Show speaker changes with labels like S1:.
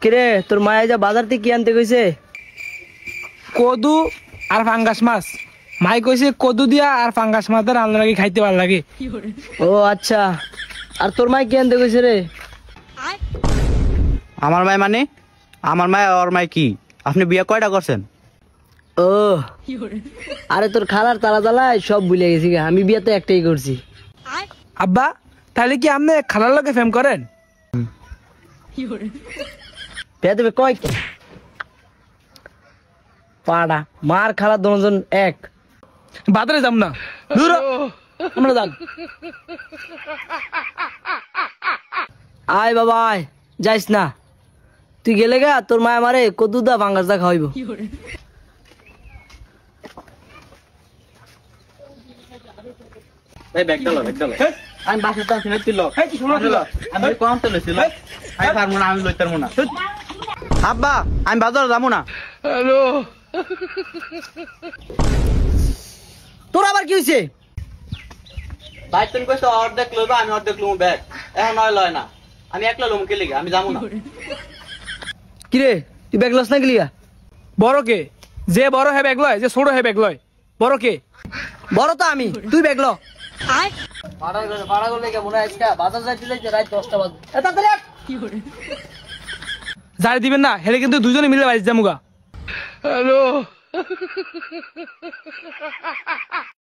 S1: কিরে তোর মায়া যা বাজার থেকে কি আনতে কইছে?
S2: কদু আর ফাঙ্গাস মাছ। মাই কইছে কদু দিয়া আর ফাঙ্গাস মাছ দিয়ে রান্না লাগি খাইতে ভালো লাগে।
S1: ও আচ্ছা, আর তোর মাই কি আনতে কইছে রে?
S3: আমার মায় মানে? আমার মায় ওর মায় কি? আপনি বিয়ে কয়টা করছেন?
S1: ও আরে তোর খালার তালা তালায় সব ভুলে গেছি গা, আমি বিয়ে তো একটাই করছি।
S2: আব্বা তাহলে কি আপনি খালার লগে ফেম করেন?
S1: বিয়ে দেবে কয় কি? পাড়া মার খালা দুজন এক।
S2: বাজারে যাম না।
S1: দূর হ, আমরা যান। আয় বাবা আয়, যাইস না। তুই গেলে গা তোর মায় মারে কদু দা ভাঙ্গাস দা খাওয়াইব।
S3: এই ব্যাগটা লো, ব্যাগটা লো। আমি বাসাতে আছি না, তুই লো। আমি কোন তো লইছিল? আমি পারবো না, আমি লইতারবো না। আব্বা আমি বাজারে যাবো না।
S2: হ্যালো,
S1: তোর আবার কি হয়েছে?
S3: ভাই তুমি কইছো অর্ধেক লইবা, আমি অর্ধেক লইবো ব্যাগ। এখন নয় লয় না, আমি একলা লইবো কে লিগা? আমি যাবো না।
S1: কিরে তুই ব্যাগ লস না গেলি গা?
S2: বড় কে? যে বড় হে ব্যাগ লয়, যে ছোট হে ব্যাগ লয়, বড় কে?
S1: বড় তো আমি, তুই ব্যাগ ল। ভাড়া করলে কেমন আজকে বাজার যাইতে যাইতে রাত 10টা বাজে। তাড়াতাড়ি আয়।
S2: যাই দিবেন না হেলে কিন্তু দুজনে মিলে বাইজ যামুগা। হ্যালো।